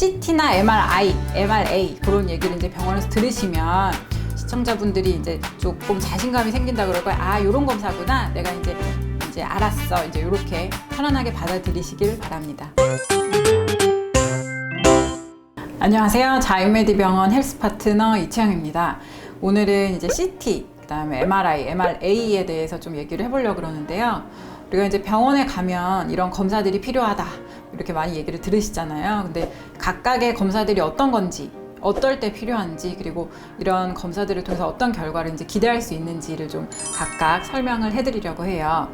CT나 MRI, MRA 그런 얘기를 이제 병원에서 들으시면 시청자분들이 이제 조금 자신감이 생긴다 그럴 거예요. 아, 요런 검사구나. 내가 이제 알았어. 이제 요렇게 편안하게 받아들이시길 바랍니다. 안녕하세요. 자유메디병원 헬스파트너 이채영입니다. 오늘은 이제 CT, 그다음에 MRI, MRA에 대해서 좀 얘기를 해보려고 그러는데요. 우리가 이제 병원에 가면 이런 검사들이 필요하다 이렇게 많이 얘기를 들으시잖아요. 근데 각각의 검사들이 어떤 건지, 어떨 때 필요한지, 그리고 이런 검사들을 통해서 어떤 결과를 이제 기대할 수 있는지를 좀 각각 설명을 해드리려고 해요.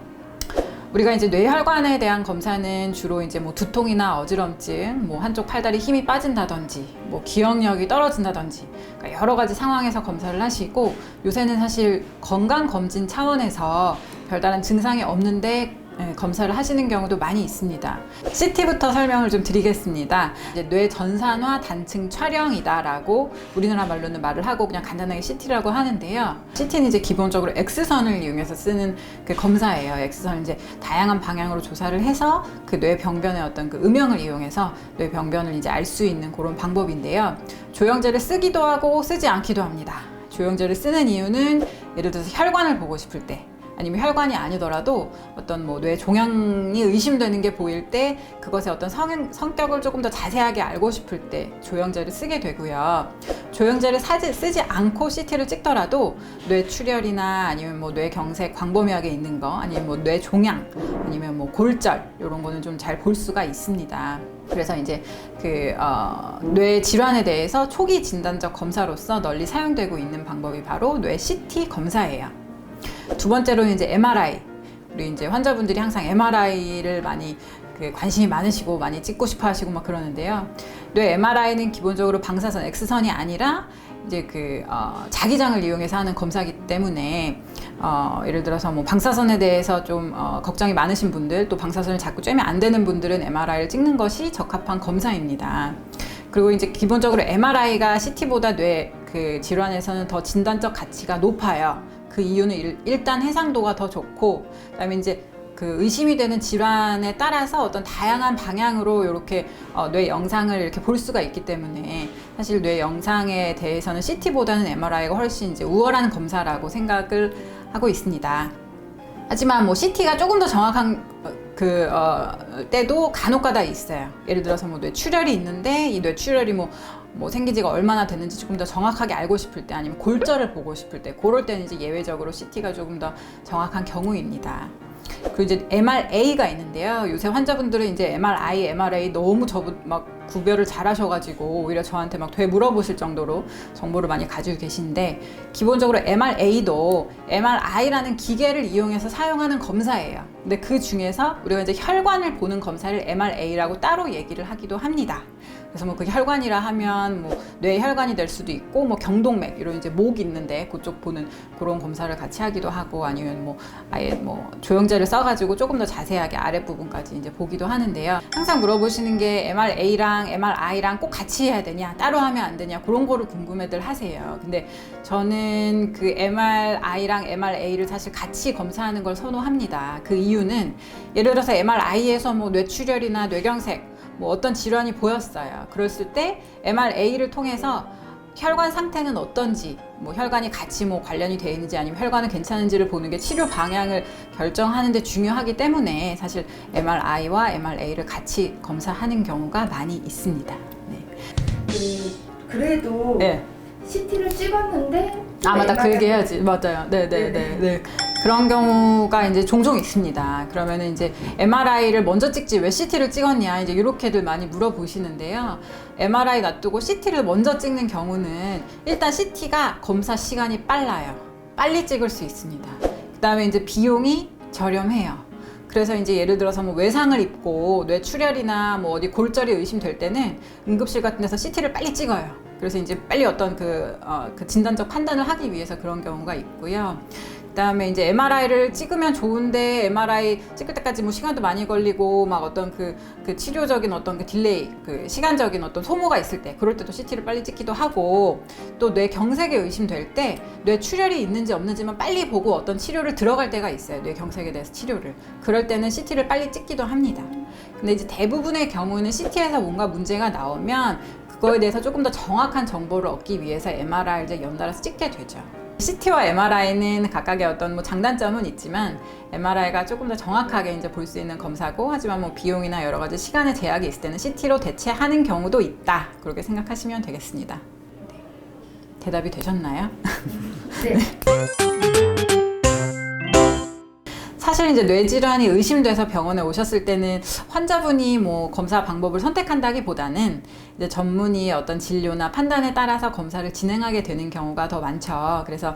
우리가 이제 뇌혈관에 대한 검사는 주로 이제 뭐 두통이나 어지럼증, 뭐 한쪽 팔다리 힘이 빠진다든지, 뭐 기억력이 떨어진다든지, 그러니까 여러 가지 상황에서 검사를 하시고, 요새는 사실 건강검진 차원에서 별다른 증상이 없는데 검사를 하시는 경우도 많이 있습니다. CT부터 설명을 좀 드리겠습니다. 이제 뇌 전산화 단층 촬영이다라고 우리나라 말로는 말을 하고 그냥 간단하게 CT라고 하는데요. CT는 이제 기본적으로 X선을 이용해서 쓰는 그 검사예요. X선을 이제 다양한 방향으로 조사를 해서 그 뇌 병변의 어떤 그 음영을 이용해서 뇌 병변을 이제 알 수 있는 그런 방법인데요. 조영제를 쓰기도 하고 쓰지 않기도 합니다. 조영제를 쓰는 이유는 예를 들어서 혈관을 보고 싶을 때, 아니면 혈관이 아니더라도 어떤 뭐 뇌 종양이 의심되는 게 보일 때 그것의 어떤 성격을 조금 더 자세하게 알고 싶을 때 조영제를 쓰게 되고요. 조영제를 쓰지 않고 CT를 찍더라도 뇌출혈이나 아니면 뭐 뇌경색, 광범위하게 있는 거, 아니면 뭐 뇌 종양, 아니면 뭐 골절 이런 거는 좀 잘 볼 수가 있습니다. 그래서 이제 뇌 질환에 대해서 초기 진단적 검사로서 널리 사용되고 있는 방법이 바로 뇌 CT 검사예요. 두 번째로는 이제 MRI. 우리 이제 환자분들이 항상 MRI를 많이 관심이 많으시고 많이 찍고 싶어 하시고 막 그러는데요. 뇌 MRI는 기본적으로 방사선, X선이 아니라 이제 자기장을 이용해서 하는 검사이기 때문에 예를 들어서 뭐 방사선에 대해서 좀 걱정이 많으신 분들, 또 방사선을 자꾸 쬐면 안 되는 분들은 MRI를 찍는 것이 적합한 검사입니다. 그리고 이제 기본적으로 MRI가 CT보다 뇌 질환에서는 더 진단적 가치가 높아요. 그 이유는 일단 해상도가 더 좋고, 그다음에 이제 의심이 되는 질환에 따라서 어떤 다양한 방향으로 이렇게 뇌 영상을 이렇게 볼 수가 있기 때문에 사실 뇌 영상에 대해서는 CT보다는 MRI가 훨씬 이제 우월한 검사라고 생각을 하고 있습니다. 하지만 뭐 CT가 조금 더 정확한 때도 간혹가다 있어요. 예를 들어서 뭐 뇌출혈이 있는데 이 뇌출혈이 뭐 생긴 지가 얼마나 됐는지 조금 더 정확하게 알고 싶을 때, 아니면 골절을 보고 싶을 때, 그럴 때는 이제 예외적으로 CT가 조금 더 정확한 경우입니다. 그리고 이제 MRA가 있는데요. 요새 환자분들은 이제 MRI, MRA 너무 막 구별을 잘 하셔가지고 오히려 저한테 막 되게 물어보실 정도로 정보를 많이 가지고 계신데, 기본적으로 MRA도 MRI라는 기계를 이용해서 사용하는 검사예요. 근데 그 중에서 우리가 이제 혈관을 보는 검사를 MRA라고 따로 얘기를 하기도 합니다. 그래서 뭐 그 혈관이라 하면 뭐 뇌혈관이 될 수도 있고, 뭐 경동맥 이런 이제 목 있는데 그쪽 보는 그런 검사를 같이 하기도 하고, 아니면 뭐 아예 뭐 조영제를 써가지고 조금 더 자세하게 아랫부분까지 이제 보기도 하는데요. 항상 물어보시는 게 MRA랑 MRI랑 꼭 같이 해야 되냐, 따로 하면 안 되냐, 그런 거를 궁금해들 하세요. 근데 저는 그 MRI랑 MRA를 사실 같이 검사하는 걸 선호합니다. 그 이유는 예를 들어서 MRI에서 뭐 뇌출혈이나 뇌경색 뭐 어떤 질환이 보였어요. 그랬을 때 MRA를 통해서 혈관 상태는 어떤지, 뭐 혈관이 같이 뭐 관련이 되어 있는지, 아니면 혈관은 괜찮은지를 보는 게 치료 방향을 결정하는 데 중요하기 때문에 사실 MRI와 MRA를 같이 검사하는 경우가 많이 있습니다. 네. 그래도 네. CT를 찍었는데 맞다. 그 얘기 해야지. 맞아요. 네네네. 그런 경우가 이제 종종 있습니다. 그러면은 이제 MRI를 먼저 찍지 왜 CT를 찍었냐, 이제 이렇게들 많이 물어보시는데요. MRI 놔두고 CT를 먼저 찍는 경우는 일단 CT가 검사 시간이 빨라요. 빨리 찍을 수 있습니다. 그 다음에 이제 비용이 저렴해요. 그래서 이제 예를 들어서 뭐 외상을 입고 뇌출혈이나 뭐 어디 골절이 의심될 때는 응급실 같은 데서 CT를 빨리 찍어요. 그래서 이제 빨리 어떤 그 진단적 판단을 하기 위해서 그런 경우가 있고요. 그다음에 이제 MRI를 찍으면 좋은데 MRI 찍을 때까지 뭐 시간도 많이 걸리고 막 어떤 그 치료적인 어떤 그 딜레이, 그 시간적인 어떤 소모가 있을 때 그럴 때도 CT를 빨리 찍기도 하고 또 뇌 경색에 의심될 때 뇌 출혈이 있는지 없는지만 빨리 보고 어떤 치료를 들어갈 때가 있어요. 뇌 경색에 대해서 치료를. 그럴 때는 CT를 빨리 찍기도 합니다. 근데 이제 대부분의 경우는 CT에서 뭔가 문제가 나오면 그거에 대해서 조금 더 정확한 정보를 얻기 위해서 MRI를 이제 연달아서 찍게 되죠. CT와 MRI는 각각의 어떤 뭐 장단점은 있지만 MRI가 조금 더 정확하게 이제 볼 수 있는 검사고 하지만 뭐 비용이나 여러 가지 시간의 제약이 있을 때는 CT로 대체하는 경우도 있다. 그렇게 생각하시면 되겠습니다. 네. 대답이 되셨나요? 네. 사실 이제 뇌질환이 의심돼서 병원에 오셨을 때는 환자분이 뭐 검사 방법을 선택한다기보다는 이제 전문의의 어떤 진료나 판단에 따라서 검사를 진행하게 되는 경우가 더 많죠. 그래서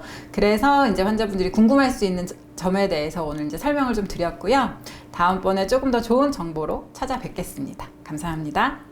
이제 환자분들이 궁금할 수 있는 점에 대해서 오늘 이제 설명을 좀 드렸고요. 다음번에 조금 더 좋은 정보로 찾아뵙겠습니다. 감사합니다.